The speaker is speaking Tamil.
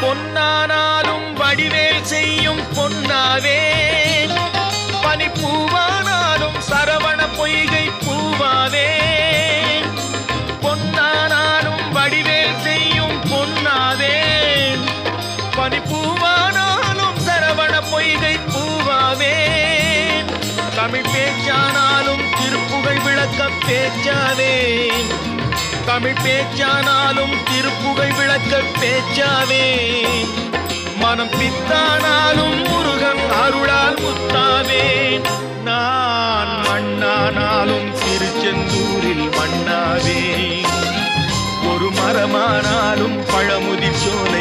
பொன்னானாலும் வடிவேல் செய்யும் பொன்னாவே, பனிப்பூவானாலும் சரவண பொய்கை பூவாவே. பொன்னானாலும் வடிவேல் செய்யும் பொன்னாவே, பனிப்பூவானாலும் சரவண பொய்கை பூவாவே. தமிழ் பேச்சானாலும் திருப்புகழ் விளக்க பேச்சாவே, தமிழ் பேச்சானாலும் திருப்புகழ் விளக்க பேச்சாவே. மனம் பித்தானாலும் முருகன் அருளால் முத்தாவே. நான் மண்ணானாலும் திருச்செந்தூரில் மண்ணாவே, ஒரு மரமானாலும் பழமுதிர் சோலை